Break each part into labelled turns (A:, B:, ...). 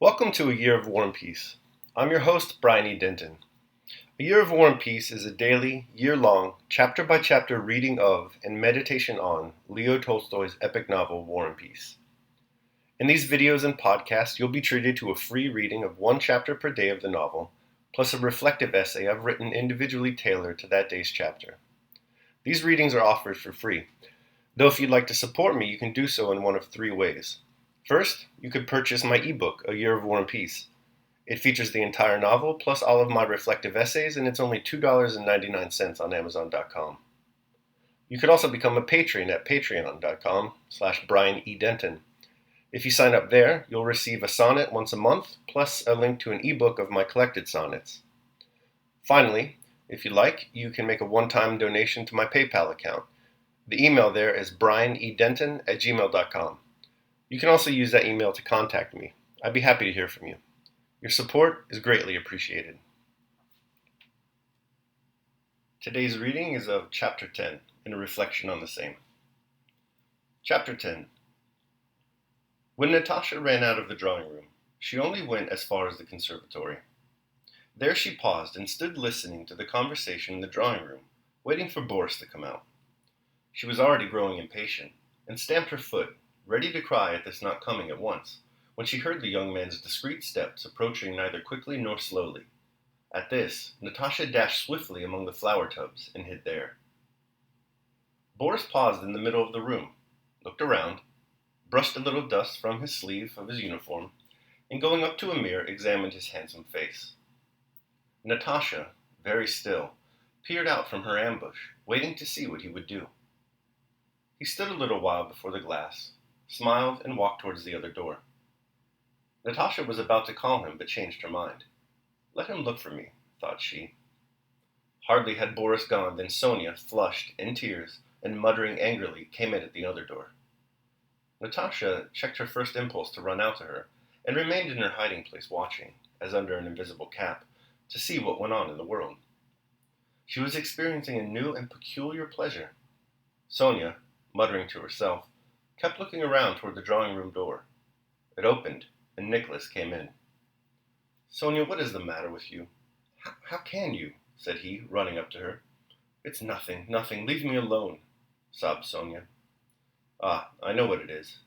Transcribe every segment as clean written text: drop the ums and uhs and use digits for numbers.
A: Welcome to A Year of War and Peace. I'm your host, Brian E. Denton. A Year of War and Peace is a daily, year-long, chapter-by-chapter reading of and meditation on Leo Tolstoy's epic novel, War and Peace. In these videos and podcasts, you'll be treated to a free reading of one chapter per day of the novel, plus a reflective essay I've written individually tailored to that day's chapter. These readings are offered for free, though if you'd like to support me, you can do so in one of three ways. First, you could purchase my ebook, A Year of War and Peace. It features the entire novel, plus all of my reflective essays, and it's only $2.99 on Amazon.com. You could also become a patron at patreon.com/Brian E. Denton. If you sign up there, you'll receive a sonnet once a month, plus a link to an ebook of my collected sonnets. Finally, if you like, you can make a one-time donation to my PayPal account. The email there is brianedenton@gmail.com. You can also use that email to contact me. I'd be happy to hear from you. Your support is greatly appreciated. Today's reading is of Chapter 10, and a reflection on the same. Chapter 10. When Natasha ran out of the drawing room, she only went as far as the conservatory. There she paused and stood listening to the conversation in the drawing room, waiting for Boris to come out. She was already growing impatient, and stamped her foot, ready to cry at this not coming at once, when she heard the young man's discreet steps approaching neither quickly nor slowly. At this, Natasha dashed swiftly among the flower tubs and hid there. Boris paused in the middle of the room, looked around, brushed a little dust from his sleeve of his uniform, and going up to a mirror examined his handsome face. Natasha, very still, peered out from her ambush, waiting to see what he would do. He stood a little while before the glass, smiled, and walked towards the other door. Natasha was about to call him, but changed her mind. Let him look for me, thought she. Hardly had Boris gone than Sonia, flushed, in tears, and muttering angrily, came in at the other door. Natasha checked her first impulse to run out to her, and remained in her hiding place watching, as under an invisible cap, to see what went on in the world. She was experiencing a new and peculiar pleasure. Sonia, muttering to herself, kept looking around toward the drawing-room door. It opened, and Nicholas came in. "Sonia, what is the matter with you? How can you?" said he, running up to her. "It's nothing, nothing. Leave me alone," sobbed Sonia. "Ah, I know what it is."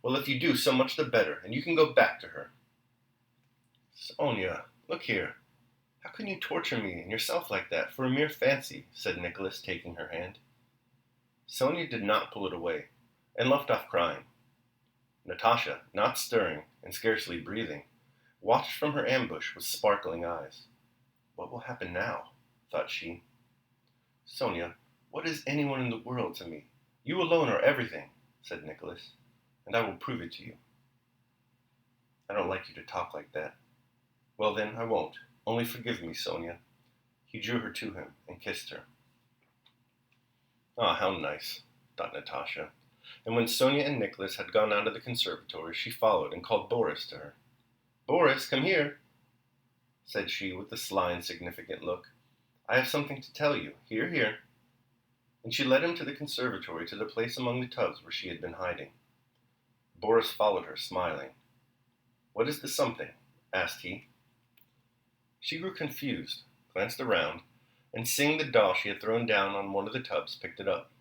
A: "Well, if you do, so much the better, and you can go back to her." "Sonia, look here. How can you torture me and yourself like that for a mere fancy?" said Nicholas, taking her hand. Sonia did not pull it away, and left off crying. Natasha, not stirring and scarcely breathing, watched from her ambush with sparkling eyes. "What will happen now?" thought she. "Sonia, what is anyone in the world to me? You alone are everything," said Nicholas, "and I will prove it to you." "I don't like you to talk like that." "Well then, I won't. Only forgive me, Sonia." He drew her to him and kissed her. "Ah, how nice," thought Natasha, and when Sonia and Nicholas had gone out of the conservatory, she followed and called Boris to her. "Boris, come here," said she with a sly and significant look. "I have something to tell you. Here, here." And she led him to the conservatory, to the place among the tubs where she had been hiding. Boris followed her, smiling. "What is the something?" asked he. She grew confused, glanced around, and seeing the doll she had thrown down on one of the tubs, picked it up.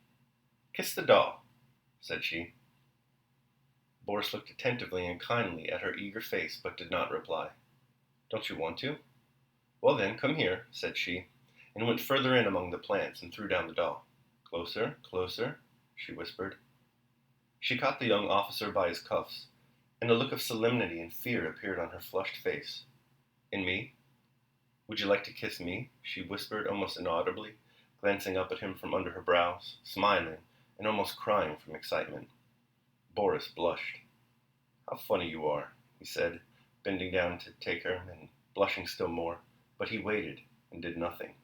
A: "Kiss the doll," said she. Boris looked attentively and kindly at her eager face, but did not reply. "Don't you want to?" "Well then, come here," said she, and went further in among the plants and threw down the doll. "Closer, closer," she whispered. She caught the young officer by his cuffs, and a look of solemnity and fear appeared on her flushed face. "And me? Would you like to kiss me?" she whispered almost inaudibly, glancing up at him from under her brows, smiling, and almost crying from excitement. Boris blushed. "How funny you are," he said, bending down to take her, and blushing still more, but he waited and did nothing.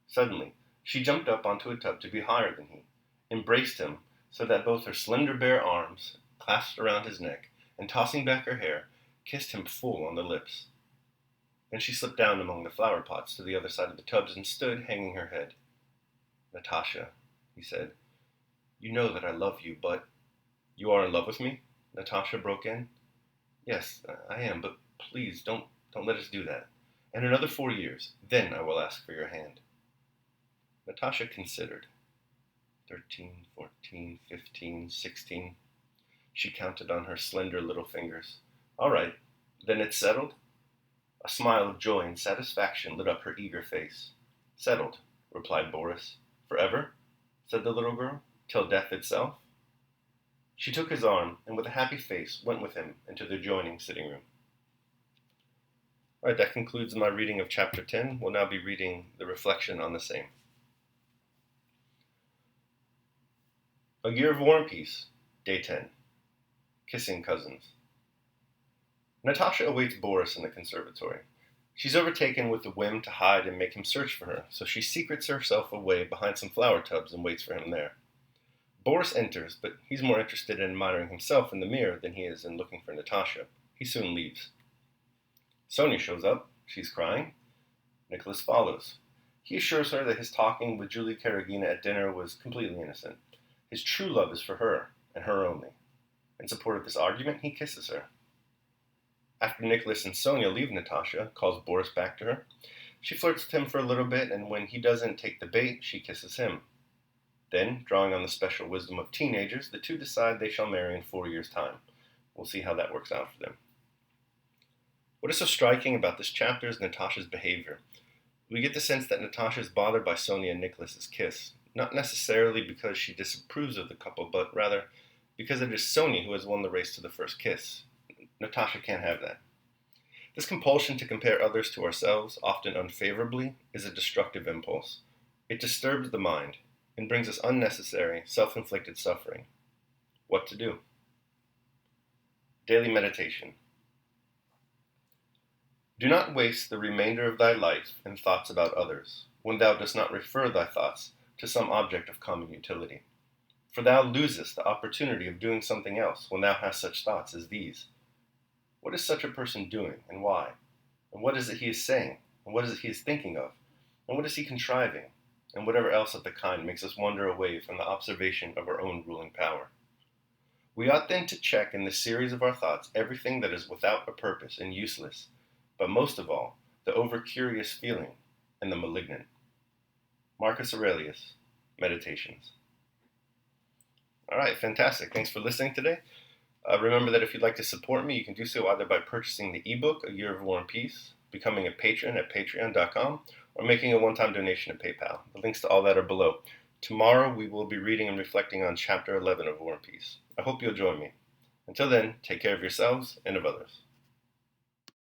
A: Suddenly, she jumped up onto a tub to be higher than he, embraced him so that both her slender bare arms clasped around his neck, and tossing back her hair, kissed him full on the lips. Then she slipped down among the flower pots to the other side of the tubs and stood hanging her head. "Natasha," he said, "you know that I love you, but—" "You are in love with me?" Natasha broke in. Yes, I am, but please don't let us do that. And another 4 years, then I will ask for your hand. Natasha considered. 13, 14, 15, 16. She counted on her slender little fingers. All right, then it's settled? A smile of joy and satisfaction lit up her eager face. Settled, replied Boris. Forever? Said the little girl. Till death itself? She took his arm, and with a happy face went with him into the adjoining sitting room. All right, that concludes my reading of chapter 10. We'll now be reading the reflection on the same. A Year of War and Peace, Day 10. Kissing Cousins. Natasha awaits Boris in the conservatory. She's overtaken with the whim to hide and make him search for her, so she secrets herself away behind some flower tubs and waits for him there. Boris enters, but he's more interested in admiring himself in the mirror than he is in looking for Natasha. He soon leaves. Sonia shows up. She's crying. Nicholas follows. He assures her that his talking with Julie Karagina at dinner was completely innocent. His true love is for her, and her only. In support of this argument, he kisses her. After Nicholas and Sonia leave Natasha, calls Boris back to her. She flirts with him for a little bit, and when he doesn't take the bait, she kisses him. Then, drawing on the special wisdom of teenagers, the two decide they shall marry in 4 years' time. We'll see how that works out for them. What is so striking about this chapter is Natasha's behavior. We get the sense that Natasha is bothered by Sonia and Nicholas's kiss, not necessarily because she disapproves of the couple, but rather because it is Sonia who has won the race to the first kiss. Natasha can't have that. This compulsion to compare others to ourselves, often unfavorably, is a destructive impulse. It disturbs the mind and brings us unnecessary, self-inflicted suffering. What to do? Daily meditation. Do not waste the remainder of thy life in thoughts about others, when thou dost not refer thy thoughts to some object of common utility. For thou losest the opportunity of doing something else when thou hast such thoughts as these. What is such a person doing, and why? And what is it he is saying? And what is it he is thinking of? And what is he contriving? And whatever else of the kind makes us wander away from the observation of our own ruling power. We ought then to check in the series of our thoughts everything that is without a purpose and useless, but most of all, the over-curious feeling and the malignant. Marcus Aurelius, Meditations. All right, fantastic. Thanks for listening today. Remember that if you'd like to support me, you can do so either by purchasing the ebook, A Year of War and Peace, becoming a patron at patreon.com, or making a one-time donation at PayPal. The links to all that are below. Tomorrow we will be reading and reflecting on Chapter 11 of War and Peace. I hope you'll join me. Until then, take care of yourselves and of others.